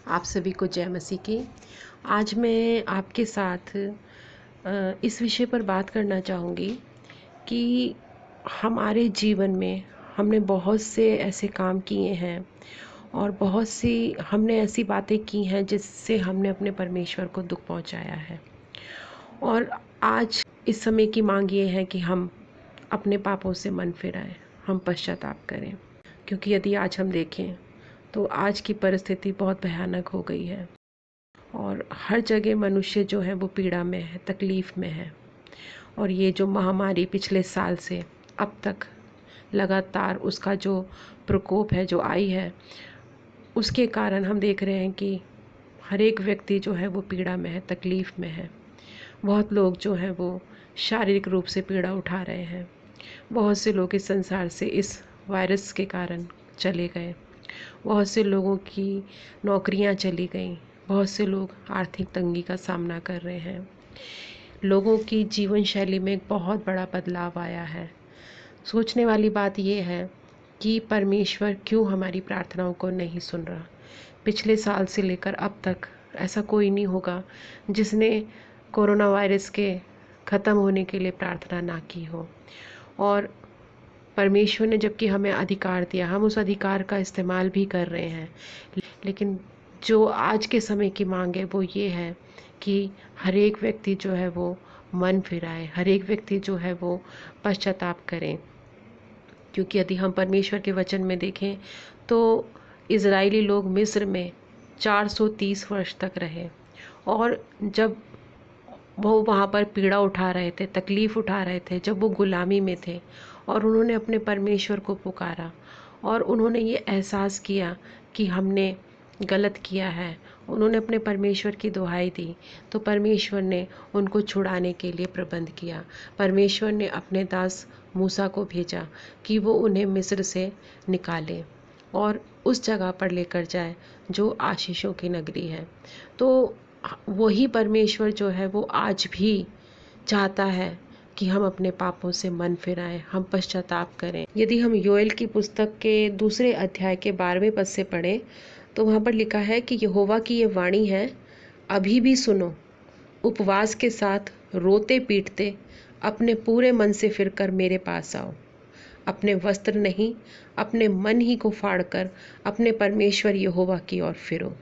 आप सभी को जय मसीह की। आज मैं आपके साथ इस विषय पर बात करना चाहूँगी कि हमारे जीवन में हमने बहुत से ऐसे काम किए हैं और बहुत सी हमने ऐसी बातें की हैं जिससे हमने अपने परमेश्वर को दुख पहुंचाया है। और आज इस समय की मांग ये है कि हम अपने पापों से मन फिराएं, हम पश्चाताप करें, क्योंकि यदि आज हम देखें तो आज की परिस्थिति बहुत भयानक हो गई है और हर जगह मनुष्य जो है वो पीड़ा में है, तकलीफ़ में है। और ये जो महामारी पिछले साल से अब तक लगातार उसका जो प्रकोप है जो आई है, उसके कारण हम देख रहे हैं कि हर एक व्यक्ति जो है वो पीड़ा में है, तकलीफ़ में है। बहुत लोग जो हैं वो शारीरिक रूप से पीड़ा उठा रहे हैं। बहुत से लोग इस संसार से इस वायरस के कारण चले गए। बहुत से लोगों की नौकरियां चली गईं। बहुत से लोग आर्थिक तंगी का सामना कर रहे हैं। लोगों की जीवन शैली में एक बहुत बड़ा बदलाव आया है। सोचने वाली बात यह है कि परमेश्वर क्यों हमारी प्रार्थनाओं को नहीं सुन रहा। पिछले साल से लेकर अब तक ऐसा कोई नहीं होगा जिसने कोरोना वायरस के ख़त्म होने के लिए प्रार्थना ना की हो। और परमेश्वर ने जबकि हमें अधिकार दिया, हम उस अधिकार का इस्तेमाल भी कर रहे हैं। लेकिन जो आज के समय की मांग है वो ये है कि हर एक व्यक्ति जो है वो मन फिराए, हर एक व्यक्ति जो है वो पश्चाताप करें। क्योंकि यदि हम परमेश्वर के वचन में देखें तो इज़राइली लोग मिस्र में 430 वर्ष तक रहे, और जब वो वहाँ पर पीड़ा उठा रहे थे, तकलीफ़ उठा रहे थे, जब वो गुलामी में थे और उन्होंने अपने परमेश्वर को पुकारा और उन्होंने ये एहसास किया कि हमने गलत किया है, उन्होंने अपने परमेश्वर की दुहाई दी, तो परमेश्वर ने उनको छुड़ाने के लिए प्रबंध किया। परमेश्वर ने अपने दास मूसा को भेजा कि वो उन्हें मिस्र से निकाले और उस जगह पर लेकर जाए जो आशीषों की नगरी है। तो वही परमेश्वर जो है वो आज भी चाहता है कि हम अपने पापों से मन फिराएं, हम पश्चाताप करें। यदि हम योएल की पुस्तक के 2 अध्याय के 12वें पद से पढ़ें तो वहाँ पर लिखा है कि यहोवा की ये वाणी है, अभी भी सुनो, उपवास के साथ रोते पीटते अपने पूरे मन से फिरकर मेरे पास आओ। अपने वस्त्र नहीं, अपने मन ही को फाड़कर अपने परमेश्वर यहोवा की ओर फिरो।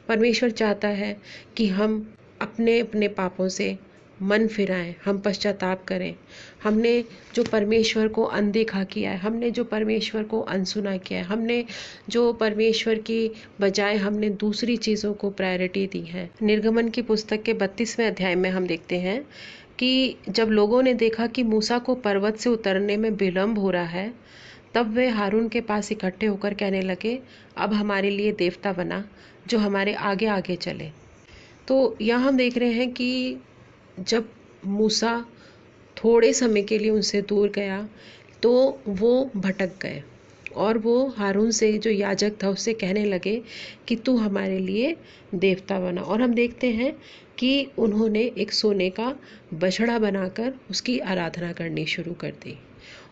परमेश्वर चाहता है कि हम अपने अपने पापों से मन फिराएं, हम पश्चाताप करें। हमने जो परमेश्वर को अनदेखा किया है, हमने जो परमेश्वर को अनसुना किया है, हमने जो परमेश्वर की बजाय हमने दूसरी चीज़ों को प्रायोरिटी दी है। निर्गमन की पुस्तक के 32वें अध्याय में हम देखते हैं कि जब लोगों ने देखा कि मूसा को पर्वत से उतरने में विलम्ब हो रहा है, तब वे हारून के पास इकट्ठे होकर कहने लगे, अब हमारे लिए देवता बना जो हमारे आगे आगे चले। तो यहाँ हम देख रहे हैं कि जब मूसा थोड़े समय के लिए उनसे दूर गया तो वो भटक गए और वो हारून से जो याजक था उससे कहने लगे कि तू हमारे लिए देवता बना। और हम देखते हैं कि उन्होंने एक सोने का बछड़ा बनाकर उसकी आराधना करनी शुरू कर दी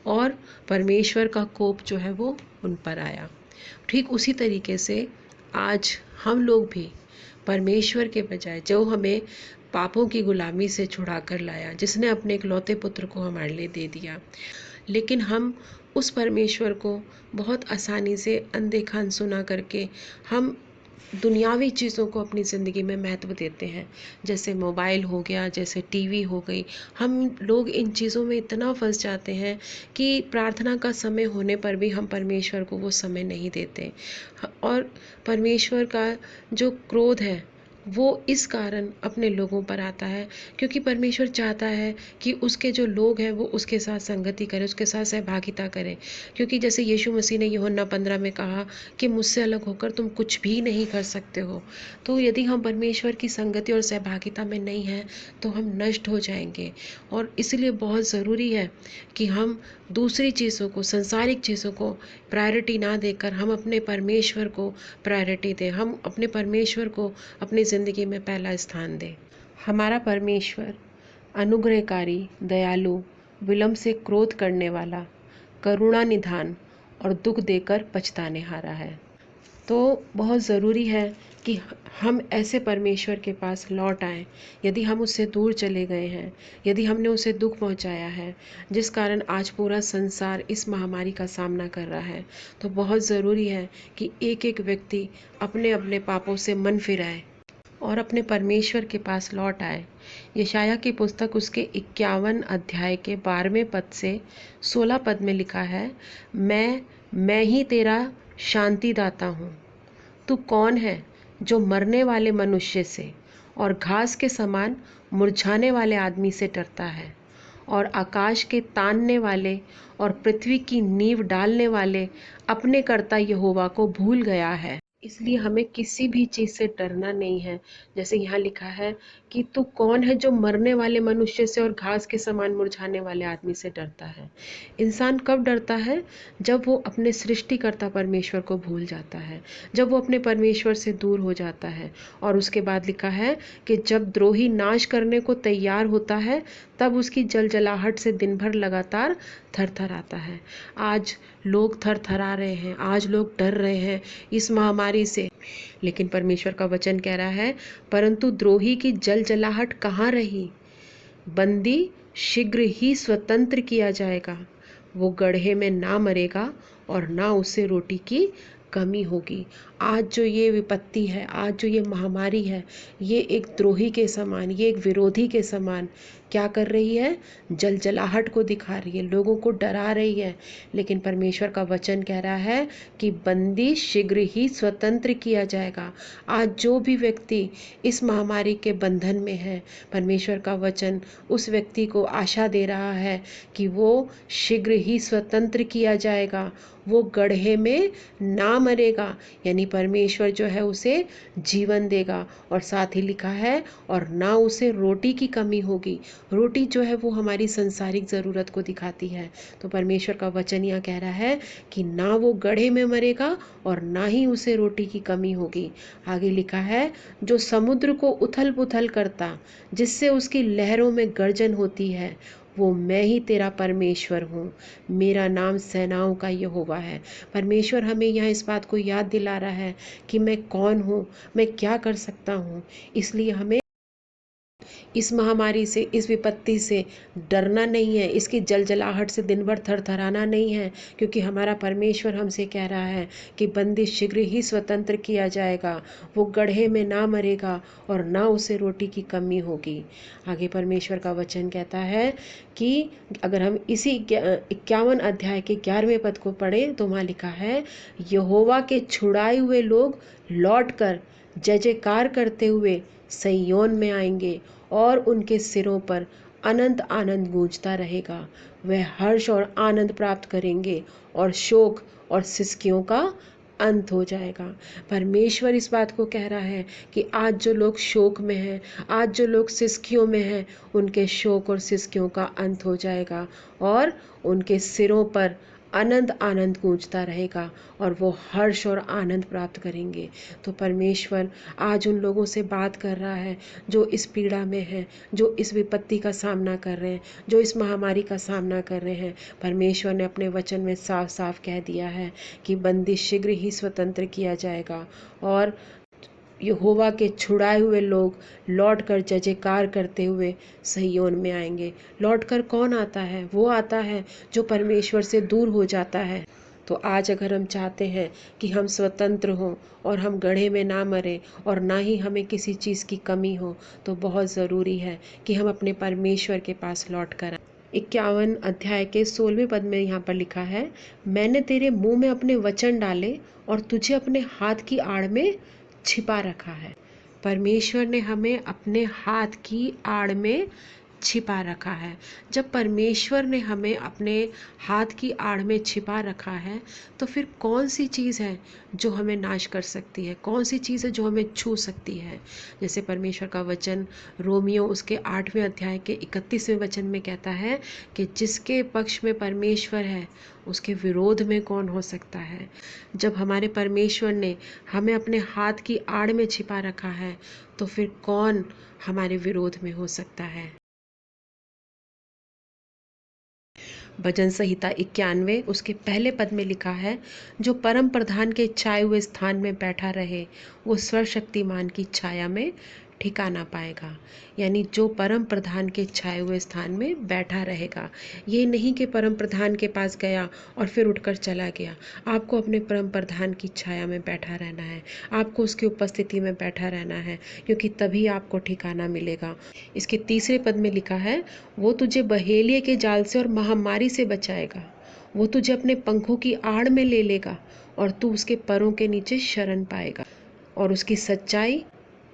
और परमेश्वर का कोप जो है वो उन पर आया। ठीक उसी तरीके से आज हम लोग भी परमेश्वर के बजाय जो हमें पापों की गुलामी से छुड़ा कर लाया, जिसने अपने इकलौते पुत्र को हमारे लिए दे दिया, लेकिन हम उस परमेश्वर को बहुत आसानी से अनदेखा अनसुना करके हम दुनियावी चीज़ों को अपनी ज़िंदगी में महत्व देते हैं। जैसे मोबाइल हो गया, जैसे टीवी हो गई, हम लोग इन चीज़ों में इतना फंस जाते हैं कि प्रार्थना का समय होने पर भी हम परमेश्वर को वो समय नहीं देते। और परमेश्वर का जो क्रोध है वो इस कारण अपने लोगों पर आता है क्योंकि परमेश्वर चाहता है कि उसके जो लोग हैं वो उसके साथ संगति करें, उसके साथ सहभागिता करें। क्योंकि जैसे यीशु मसीह ने यूहन्ना 15 में कहा कि मुझसे अलग होकर तुम कुछ भी नहीं कर सकते हो। तो यदि हम परमेश्वर की संगति और सहभागिता में नहीं हैं तो हम नष्ट हो जाएंगे। और इसलिए बहुत ज़रूरी है कि हम दूसरी चीज़ों को, संसारिक चीज़ों को प्रायोरिटी ना देकर हम अपने परमेश्वर को प्रायोरिटी दें, हम अपने परमेश्वर को अपनी ज़िंदगी में पहला स्थान दें। हमारा परमेश्वर अनुग्रहकारी, दयालु, विलम्ब से क्रोध करने वाला, करुणा निधान और दुख देकर पछताने हारा है। तो बहुत ज़रूरी है कि हम ऐसे परमेश्वर के पास लौट आएं। यदि हम उससे दूर चले गए हैं, यदि हमने उसे दुख पहुंचाया है, जिस कारण आज पूरा संसार इस महामारी का सामना कर रहा है, तो बहुत ज़रूरी है कि एक एक व्यक्ति अपने अपने पापों से मन फिराए और अपने परमेश्वर के पास लौट आए। यशाया की पुस्तक उसके 51 अध्याय के 12वें पद से 16 पद में लिखा है, मैं ही तेरा शांति दाता हूँ। तू कौन है जो मरने वाले मनुष्य से और घास के समान मुरझाने वाले आदमी से डरता है, और आकाश के तानने वाले और पृथ्वी की नींव डालने वाले अपने कर्ता यहोवा को भूल गया है। इसलिए हमें किसी भी चीज़ से डरना नहीं है। जैसे यहाँ लिखा है कि तू कौन है जो मरने वाले मनुष्य से और घास के समान मुरझाने वाले आदमी से डरता है। इंसान कब डरता है? जब वो अपने सृष्टिकर्ता परमेश्वर को भूल जाता है, जब वो अपने परमेश्वर से दूर हो जाता है। और उसके बाद लिखा है कि जब द्रोही नाश करने को तैयार होता है, तब उसकी जलजलाहट से दिन भर लगातार थरथराता है। आज लोग थरथरा रहे हैं, आज लोग डर रहे हैं इस महामारी से, लेकिन परमेश्वर का वचन कह रहा है, परंतु द्रोही की जलजलाहट कहाँ रही? बंदी शीघ्र ही स्वतंत्र किया जाएगा, वो गड्ढे में ना मरेगा और ना उसे रोटी की कमी होगी। आज जो ये विपत्ति है, आज जो ये महामारी है, ये एक द्रोही के समान, ये एक विरोधी के समान क्या कर रही है? जलजलाहट को दिखा रही है, लोगों को डरा रही है। लेकिन परमेश्वर का वचन कह रहा है कि बंदी शीघ्र ही स्वतंत्र किया जाएगा। आज जो भी व्यक्ति इस महामारी के बंधन में है, परमेश्वर का वचन उस व्यक्ति को आशा दे रहा है कि वो शीघ्र ही स्वतंत्र किया जाएगा, वो गड्ढे में ना मरेगा, यानी परमेश्वर जो है उसे जीवन देगा। और साथ ही लिखा है, और ना उसे रोटी की कमी होगी। रोटी जो है वो हमारी संसारिक ज़रूरत को दिखाती है। तो परमेश्वर का वचन यह कह रहा है कि ना वो गड्ढे में मरेगा और ना ही उसे रोटी की कमी होगी। आगे लिखा है, जो समुद्र को उथल पुथल करता, जिससे उसकी लहरों में गर्जन होती है, वो मैं ही तेरा परमेश्वर हूँ। मेरा नाम सेनाओं का यहोवा है। परमेश्वर हमें यहाँ इस बात को याद दिला रहा है कि मैं कौन हूँ, मैं क्या कर सकता हूँ। इसलिए हमें इस महामारी से, इस विपत्ति से डरना नहीं है, इसकी जलजलाहट से दिन भर थरथराना नहीं है, क्योंकि हमारा परमेश्वर हमसे कह रहा है कि बंदी शीघ्र ही स्वतंत्र किया जाएगा, वो गड्ढे में ना मरेगा और ना उसे रोटी की कमी होगी। आगे परमेश्वर का वचन कहता है कि अगर हम इसी 51 अध्याय के 11वें पद को पढ़ें तो वहाँ लिखा है, यहोवा के छुड़ाए हुए लोग लौट कर जय जयकार करते हुए सिय्योन में आएंगे और उनके सिरों पर अनंत आनंद गूंजता रहेगा। वे हर्ष और आनंद प्राप्त करेंगे और शोक और सिसकियों का अंत हो जाएगा। परमेश्वर इस बात को कह रहा है कि आज जो लोग शोक में हैं, आज जो लोग सिसकियों में हैं, उनके शोक और सिसकियों का अंत हो जाएगा और उनके सिरों पर अनंत आनंद गूंजता रहेगा और वो हर्ष और आनंद प्राप्त करेंगे। तो परमेश्वर आज उन लोगों से बात कर रहा है जो इस पीड़ा में हैं, जो इस विपत्ति का सामना कर रहे हैं, जो इस महामारी का सामना कर रहे हैं। परमेश्वर ने अपने वचन में साफ साफ कह दिया है कि बंदी शीघ्र ही स्वतंत्र किया जाएगा और यहोवा के छुड़ाए हुए लोग लौट कर जय जयकार करते हुए सिय्योन में आएंगे। लौट कर कौन आता है? वो आता है जो परमेश्वर से दूर हो जाता है। तो आज अगर हम चाहते हैं कि हम स्वतंत्र हों और हम गड्ढे में ना मरें और ना ही हमें किसी चीज़ की कमी हो, तो बहुत ज़रूरी है कि हम अपने परमेश्वर के पास लौट कर आएं। 51 अध्याय के 16वें पद में यहाँ पर लिखा है, मैंने तेरे मुंह में अपने वचन डाले और तुझे अपने हाथ की आड़ में छिपा रखा है। परमेश्वर ने हमें अपने हाथ की आड़ में छिपा रखा है। जब परमेश्वर ने हमें अपने हाथ की आड़ में छिपा रखा है, तो फिर कौन सी चीज़ है जो हमें नाश कर सकती है? कौन सी चीज़ है जो हमें छू सकती है? जैसे परमेश्वर का वचन रोमियो उसके 8वें अध्याय के 31वें वचन में कहता है कि जिसके पक्ष में परमेश्वर है, उसके विरोध में कौन हो सकता है? जब हमारे परमेश्वर ने हमें अपने हाथ की आड़ में छिपा रखा है, तो फिर कौन हमारे विरोध में हो सकता है? भजन संहिता 91 उसके पहले पद में लिखा है, जो परम प्रधान के छाए हुए स्थान में बैठा रहे वो सर्वशक्तिमान की छाया में ठिकाना पाएगा। यानी जो परम प्रधान के छाए हुए स्थान में बैठा रहेगा। ये नहीं कि परम प्रधान के पास गया और फिर उठकर चला गया। आपको अपने परम प्रधान की छाया में बैठा रहना है, आपको उसकी उपस्थिति में बैठा रहना है, क्योंकि तभी आपको ठिकाना मिलेगा। इसके तीसरे पद में लिखा है, वो तुझे बहेलिए के जाल से और महामारी से बचाएगा। वो तुझे अपने पंखों की आड़ में ले लेगा और तू उसके परों के नीचे शरण पाएगा, और उसकी सच्चाई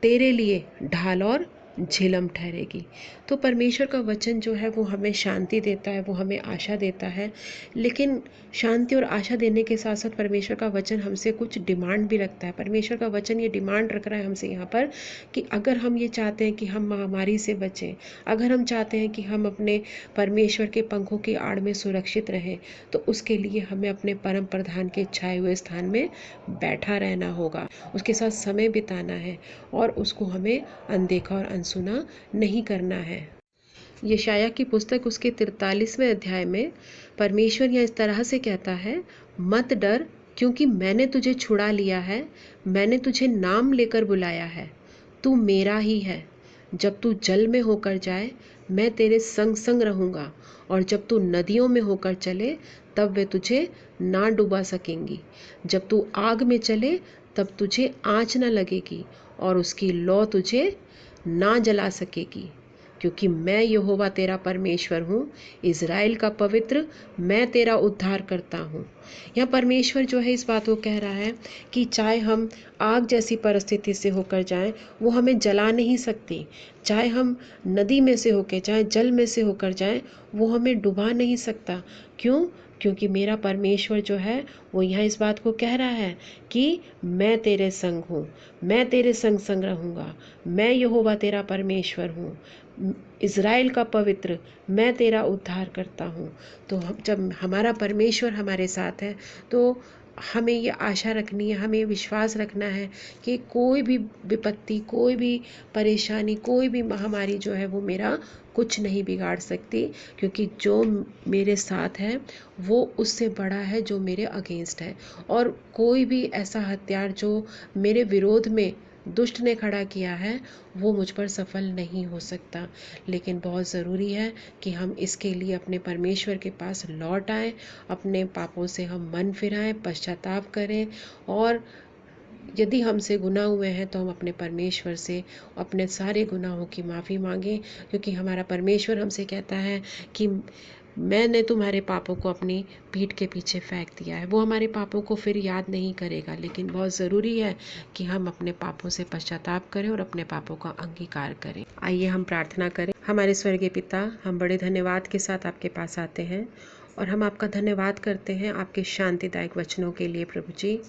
तेरे लिए ढाल और झिलम ठहरेगी। तो परमेश्वर का वचन जो है वो हमें शांति देता है, वो हमें आशा देता है। लेकिन शांति और आशा देने के साथ साथ परमेश्वर का वचन हमसे कुछ डिमांड भी रखता है। परमेश्वर का वचन ये डिमांड रख रहा है हमसे यहाँ पर कि अगर हम ये चाहते हैं कि हम महामारी से बचें, अगर हम चाहते हैं कि हम अपने परमेश्वर के पंखों की आड़ में सुरक्षित रहें, तो उसके लिए हमें अपने परम प्रधान के छाए हुए स्थान में बैठा रहना होगा, उसके साथ समय बिताना है और उसको हमें अनदेखा और अनसुना नहीं करना है। यशाया की पुस्तक उसके 43वें अध्याय में परमेश्वर यह इस तरह से कहता है, मत डर, क्योंकि मैंने तुझे छुड़ा लिया है, मैंने तुझे नाम लेकर बुलाया है, तू मेरा ही है। जब तू जल में होकर जाए मैं तेरे संग संग रहूँगा, और जब तू नदियों में होकर चले तब वे तुझे ना डुबा सकेंगी। जब तू आग में चले तब तुझे आँच न लगेगी और उसकी लौ तुझे ना जला सकेगी, क्योंकि मैं यहोवा तेरा परमेश्वर हूँ, इज़राइल का पवित्र, मैं तेरा उद्धार करता हूँ। यह परमेश्वर जो है इस बात को कह रहा है कि चाहे हम आग जैसी परिस्थिति से होकर जाएं, वो हमें जला नहीं सकती। चाहे हम नदी में से होकर जाएं, जल में से होकर जाएं, वो हमें डुबा नहीं सकता। क्यों? क्योंकि मेरा परमेश्वर जो है वो यहाँ इस बात को कह रहा है कि मैं तेरे संग हूँ, मैं तेरे संग संग रहूँगा, मैं यहोवा तेरा परमेश्वर हूँ, इज़राइल का पवित्र, मैं तेरा उद्धार करता हूँ। तो जब हमारा परमेश्वर हमारे साथ है तो हमें ये आशा रखनी है, हमें विश्वास रखना है कि कोई भी विपत्ति, कोई भी परेशानी, कोई भी महामारी जो है वो मेरा कुछ नहीं बिगाड़ सकती, क्योंकि जो मेरे साथ है वो उससे बड़ा है जो मेरे अगेंस्ट है। और कोई भी ऐसा हथियार जो मेरे विरोध में दुष्ट ने खड़ा किया है वो मुझ पर सफल नहीं हो सकता। लेकिन बहुत ज़रूरी है कि हम इसके लिए अपने परमेश्वर के पास लौट आएं, अपने पापों से हम मन फिराएं, पश्चाताप करें, और यदि हमसे गुनाह हुए हैं तो हम अपने परमेश्वर से अपने सारे गुनाहों की माफ़ी मांगें, क्योंकि हमारा परमेश्वर हमसे कहता है कि मैंने तुम्हारे पापों को अपनी पीठ के पीछे फेंक दिया है। वो हमारे पापों को फिर याद नहीं करेगा, लेकिन बहुत ज़रूरी है कि हम अपने पापों से पश्चाताप करें और अपने पापों का अंगीकार करें। आइए हम प्रार्थना करें। हमारे स्वर्गीय पिता, हम बड़े धन्यवाद के साथ आपके पास आते हैं और हम आपका धन्यवाद करते हैं आपके शांतिदायक वचनों के लिए। प्रभु जी,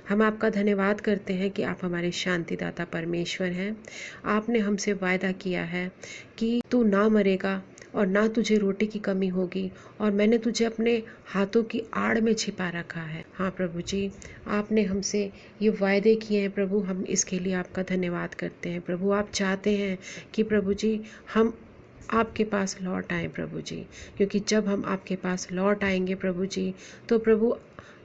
हम आपका धन्यवाद करते हैं कि आप हमारे शांतिदाता परमेश्वर हैं। आपने हमसे वायदा किया है कि तू ना मरेगा और ना तुझे रोटी की कमी होगी, और मैंने तुझे अपने हाथों की आड़ में छिपा रखा है। हाँ प्रभु जी, आपने हमसे ये वायदे किए हैं प्रभु, हम इसके लिए आपका धन्यवाद करते हैं। प्रभु, आप चाहते हैं कि प्रभु जी हम आपके पास लौट आएँ प्रभु जी, क्योंकि जब हम आपके पास लौट आएंगे प्रभु जी, तो प्रभु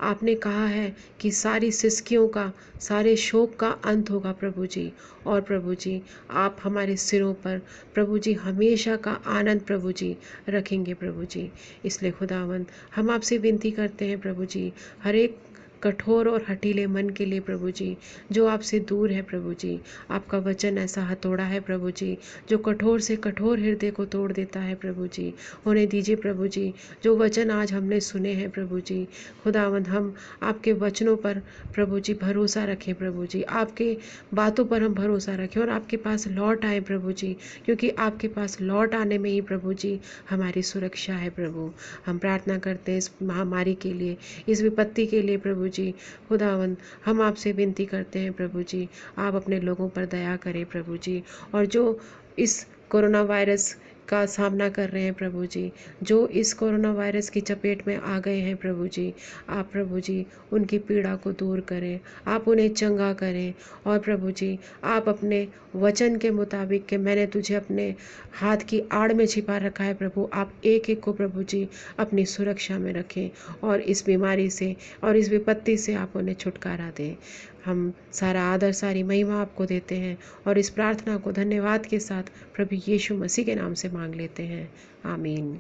आपने कहा है कि सारी सिसकियों का, सारे शोक का अंत होगा प्रभु जी। और प्रभु जी, आप हमारे सिरों पर प्रभु जी हमेशा का आनंद प्रभु जी रखेंगे प्रभु जी। इसलिए खुदावंद, हम आपसे विनती करते हैं प्रभु जी, हर एक कठोर और हठीले मन के लिए प्रभु जी, जो आपसे दूर है प्रभु जी। आपका वचन ऐसा हथौड़ा है प्रभु जी, जो कठोर से कठोर हृदय को तोड़ देता है प्रभु जी। होने दीजिए प्रभु जी, जो वचन आज हमने सुने हैं प्रभु जी, खुदावंद हम आपके वचनों पर प्रभु जी भरोसा रखें प्रभु जी, आपके बातों पर हम भरोसा रखें और आपके पास लौट आए प्रभु जी, क्योंकि आपके पास लौट आने में ही प्रभु जी हमारी सुरक्षा है प्रभु। हम प्रार्थना करते हैं इस महामारी के लिए, इस विपत्ति के लिए प्रभु जी। खुदावंद, हम आपसे विनती करते हैं प्रभु जी, आप अपने लोगों पर दया करें प्रभु जी, और जो इस कोरोना वायरस का सामना कर रहे हैं प्रभु जी, जो इस कोरोना वायरस की चपेट में आ गए हैं प्रभु जी, आप प्रभु जी उनकी पीड़ा को दूर करें, आप उन्हें चंगा करें। और प्रभु जी आप अपने वचन के मुताबिक कि मैंने तुझे अपने हाथ की आड़ में छिपा रखा है प्रभु, आप एक एक को प्रभु जी अपनी सुरक्षा में रखें और इस बीमारी से और इस विपत्ति से आप उन्हें छुटकारा दें। हम सारा आदर सारी महिमा आपको देते हैं और इस प्रार्थना को धन्यवाद के साथ प्रभु यीशु मसीह के नाम से मांग लेते हैं, आमीन।